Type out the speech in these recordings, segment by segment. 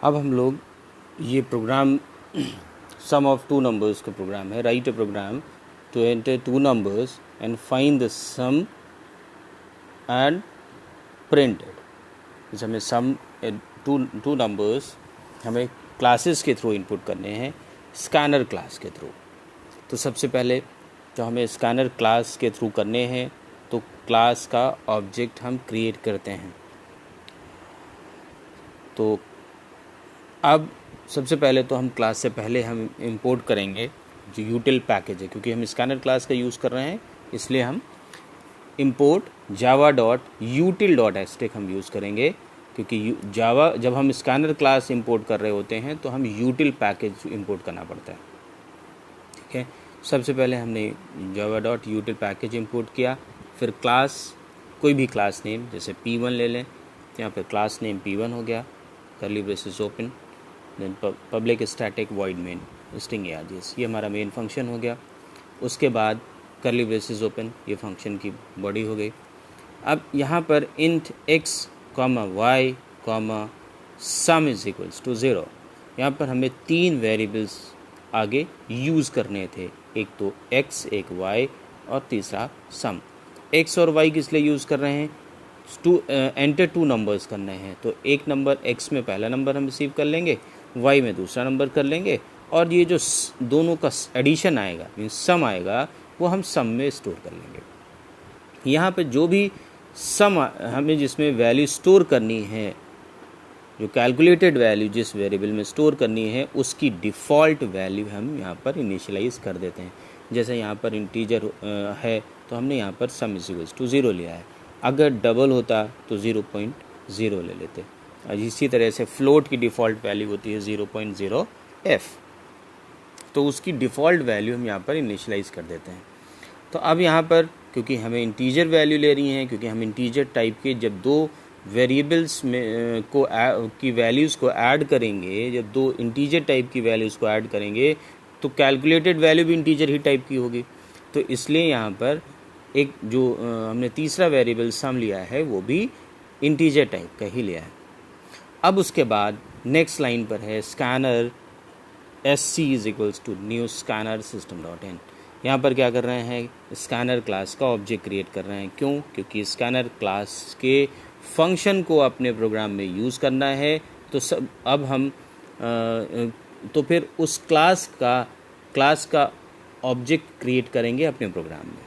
अब हम लोग ये program sum of two numbers का प्रोग्राम है. Write a program to enter two numbers and find the sum and print it. जैसे हमें सम टू नंबर्स हमें क्लासेस के थ्रू इनपुट करने हैं, स्कैनर क्लास के थ्रू. तो सबसे पहले जो हमें स्कैनर क्लास के थ्रू करने हैं तो क्लास का ऑब्जेक्ट हम क्रिएट करते हैं. तो अब सबसे पहले तो हम क्लास से पहले हम इंपोर्ट करेंगे जो यूटिल पैकेज है. क्योंकि हम स्कैनर क्लास का यूज़ कर रहे हैं इसलिए हम इंपोर्ट java.util.stack हम यूज़ करेंगे. क्योंकि जावा जब हम स्कैनर क्लास इंपोर्ट कर रहे होते हैं तो हम यूटिल पैकेज इंपोर्ट करना पड़ता है. ठीक है, सबसे पहले हमने java.util पैकेज इंपोर्ट किया. फिर क्लास, कोई भी क्लास नेम, जैसे P1 ले लें, यहाँ पर क्लास नेम P1 हो गया, curly braces open, then public static void main string args, ये हमारा मेन फंक्शन हो गया. उसके बाद कर्ली ब्रेसेस ओपन, ये फंक्शन की बॉडी हो गई. अब यहाँ पर int x, y, sum is equals to 0, यहाँ पर हमें 3 वेरिएबल्स आगे यूज़ करने थे. एक तो x, एक y और तीसरा सम. x और y किस लिए यूज़ कर रहे हैं? एंटर टू नंबर्स करने हैं. तो एक नंबर x में पहला नंबर हम रिसीव कर लेंगे, y में दूसरा नंबर कर लेंगे, और ये जो दोनों का एडिशन आएगा मीन्स सम आएगा वो हम सम में स्टोर कर लेंगे. यहाँ पे जो भी सम हमें जिसमें वैल्यू स्टोर करनी है, जो कैलकुलेटेड वैल्यू जिस वेरिएबल में स्टोर करनी है उसकी डिफ़ॉल्ट वैल्यू हम यहाँ पर इनिशियलाइज़ कर देते हैं. जैसे यहाँ पर इंटीजर है तो हमने यहाँ पर सम इज इक्वल्स टू 0 लिया है. अगर डबल होता तो 0.0 ले लेते. और इसी तरह से फ्लोट की डिफ़ॉल्ट वैल्यू होती है 0.0f, तो उसकी डिफ़ॉल्ट वैल्यू हम यहाँ पर इनिशियलाइज़ कर देते हैं. तो अब यहाँ पर क्योंकि हमें इंटीजर वैल्यू ले रही हैं, क्योंकि हम इंटीजर टाइप के जब दो वेरिएबल्स में की वैल्यूज़ को ऐड करेंगे, जब दो इंटीजर टाइप की वैल्यूज़ को ऐड करेंगे तो कैलकुलेटेड वैल्यू भी इंटीजर ही टाइप की होगी. तो इसलिए यहाँ पर एक जो हमने तीसरा वेरिएबल सम लिया है वो भी इंटीजर टाइप का ही लिया है. अब उसके बाद नेक्स्ट लाइन पर है scanner sc is equals to new scanner system dot in. यहाँ पर क्या कर रहे हैं? स्कैनर क्लास का ऑब्जेक्ट क्रिएट कर रहे हैं. क्यों? क्योंकि स्कैनर क्लास के फंक्शन को अपने प्रोग्राम में यूज़ करना है. तो सब अब हम तो फिर उस क्लास का ऑब्जेक्ट क्रिएट करेंगे अपने प्रोग्राम में,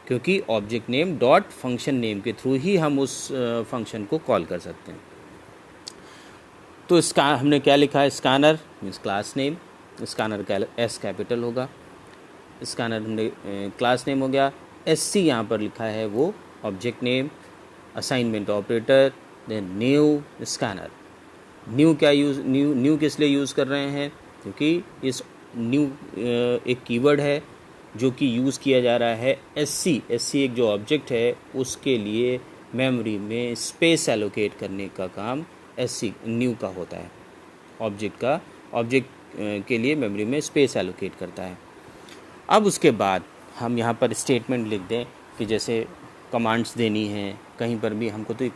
क्योंकि object name dot function name के थ्रू ही हम उस फंक्शन को कॉल कर सकते हैं. तो इसका हमने क्या लिखा है? Scanner means class name, scanner का एस कैपिटल होगा, स्कैनर हमने क्लास नेम हो गया. SC यहाँ पर लिखा है वो object name, assignment operator, then new scanner. New किस लिए यूज़ कर रहे हैं? क्योंकि इस न्यू एक कीवर्ड है जो कि यूज़ किया जा रहा है SC एक जो ऑब्जेक्ट है उसके लिए मेमोरी में स्पेस एलोकेट करने का काम SC न्यू का होता है. ऑब्जेक्ट के लिए मेमोरी में स्पेस एलोकेट करता है. अब उसके बाद हम यहाँ पर स्टेटमेंट लिख दें कि जैसे कमांड्स देनी है कहीं पर भी हमको, तो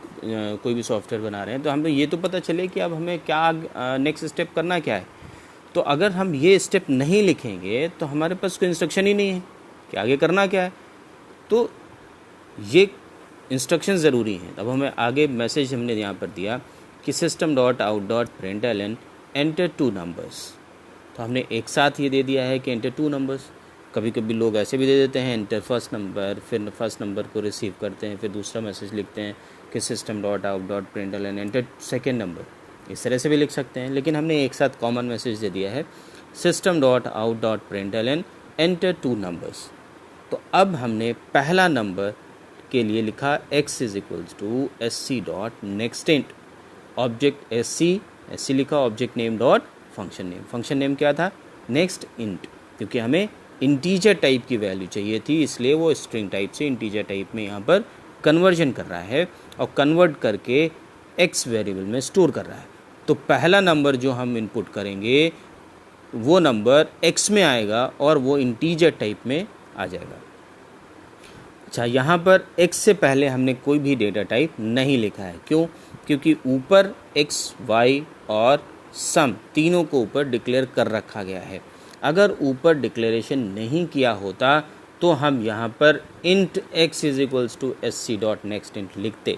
कोई भी सॉफ्टवेयर बना रहे हैं तो हमें ये तो पता चले कि अब हमें क्या नेक्स्ट स्टेप करना क्या है. तो अगर हम ये स्टेप नहीं लिखेंगे तो हमारे पास कोई इंस्ट्रक्शन ही नहीं है कि आगे करना क्या है. तो ये इंस्ट्रक्शन ज़रूरी हैं. अब हमें आगे मैसेज हमने यहाँ पर दिया कि system.out.println एंटर टू नंबर्स. तो हमने एक साथ ये दे दिया है कि एंटर टू नंबर्स. कभी कभी लोग ऐसे भी दे देते हैं एंटर फर्स्ट नंबर, फिर फर्स्ट नंबर को रिसीव करते हैं, फिर दूसरा मैसेज लिखते हैं कि system.out.println एंटर सेकेंड नंबर. इस तरह से भी लिख सकते हैं, लेकिन हमने एक साथ कॉमन मैसेज दे दिया है system.out.println एंटर टू नंबर्स. तो अब हमने पहला नंबर के लिए लिखा x is equals to SC dot next int. Object SC लिखा, object name dot function name. Function name क्या था? Next int. क्योंकि हमें इंटीजर टाइप की वैल्यू चाहिए थी इसलिए वो स्ट्रिंग टाइप से इंटीजर टाइप में यहाँ पर कन्वर्जन कर रहा है और कन्वर्ट करके x वेरिएबल में स्टोर कर रहा है. तो पहला नंबर जो हम इनपुट करेंगे वो नंबर x में आएगा और वो इंटीजर टाइप में आ जाएगा. अच्छा, यहाँ पर x से पहले हमने कोई भी डेटा टाइप नहीं लिखा है. क्यों? क्योंकि ऊपर x, y और सम तीनों को ऊपर डिक्लेयर कर रखा गया है। अगर ऊपर डिक्लेरेशन नहीं किया होता तो हम यहाँ पर int x is equals to sc dot next int लिखते।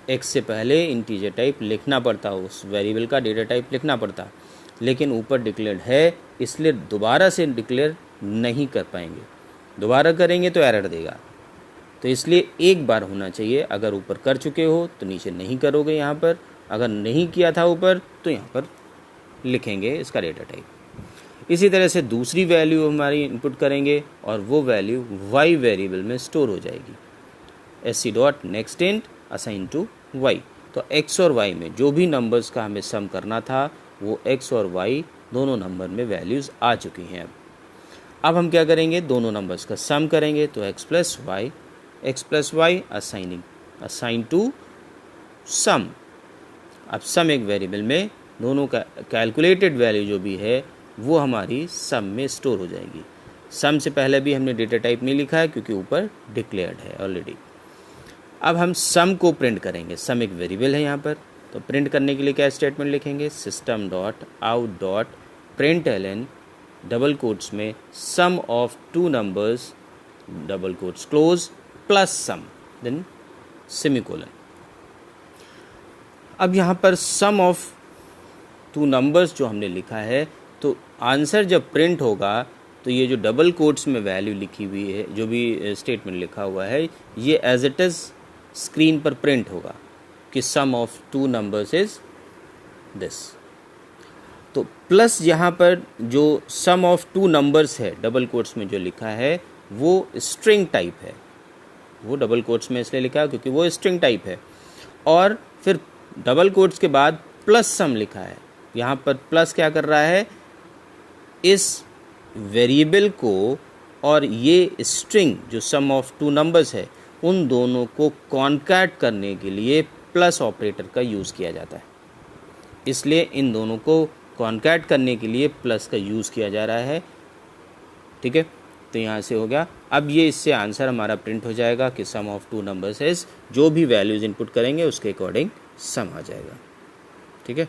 x से पहले इंटीजर टाइप लिखना पड़ता, उस वेरिएबल का डेटा टाइप लिखना पड़ता, लेकिन ऊपर डिक्लेयर्ड है इसलिए दोबारा से डिक्लेयर नहीं कर पाएंगे। दोबारा करेंगे तो एरर देगा, तो इसलिए एक बार होना चाहिए। अगर ऊपर कर चुके हो तो नीचे नहीं करोगे यहाँ पर, अगर नहीं किया था ऊपर तो यहाँ पर लिखेंगे इसका डेटा टाइप। इसी तरह से दूसरी वैल्यू हमारी इनपुट करेंगे और वो वैल्यू y वेरिएबल में स्टोर हो जाएगी। sc dot next int assign to y। तो x और y में जो भी नंबर्स का हमें सम करना था वो x और y दोनों नंबर में वैल्यूज़ आ चुकी हैं। अब हम क्या करेंगे, दोनों नंबर्स का सम करेंगे। तो x plus y assign to sum. अब सम एक वेरिएबल में दोनों का कैलकुलेटेड वैल्यू जो भी है वो हमारी सम में स्टोर हो जाएगी। सम से पहले भी हमने डेटा टाइप नहीं लिखा है क्योंकि ऊपर डिक्लेयर्ड है ऑलरेडी। अब हम सम को प्रिंट करेंगे। सम एक वेरिएबल है यहाँ पर, तो प्रिंट करने के लिए क्या स्टेटमेंट लिखेंगे, system dot out dot println double quotes में sum of two numbers double quotes close plus sum then semicolon. अब यहाँ पर सम ऑफ टू नंबर्स जो हमने लिखा है, तो आंसर जब प्रिंट होगा तो ये जो डबल कोट्स में वैल्यू लिखी हुई है, जो भी स्टेटमेंट लिखा हुआ है, ये एज इट इज़ स्क्रीन पर प्रिंट होगा कि sum of two numbers is this. तो प्लस यहाँ पर जो सम ऑफ टू नंबर्स है डबल कोट्स में जो लिखा है वो स्ट्रिंग टाइप है। वो डबल कोट्स में इसलिए लिखा है क्योंकि वो स्ट्रिंग टाइप है। और फिर डबल कोट्स के बाद प्लस सम लिखा है। यहाँ पर प्लस क्या कर रहा है, इस वेरिएबल को और ये स्ट्रिंग जो सम ऑफ टू नंबर्स है उन दोनों को कॉन्कैट करने के लिए प्लस ऑपरेटर का यूज़ किया जाता है। इसलिए इन दोनों को कॉन्कैट करने के लिए प्लस का यूज़ किया जा रहा है। ठीक है, तो यहाँ से हो गया। अब ये इससे आंसर हमारा प्रिंट हो जाएगा कि sum of two numbers is, जो भी वैल्यूज़ इनपुट करेंगे उसके अकॉर्डिंग सम आ जाएगा। ठीक है।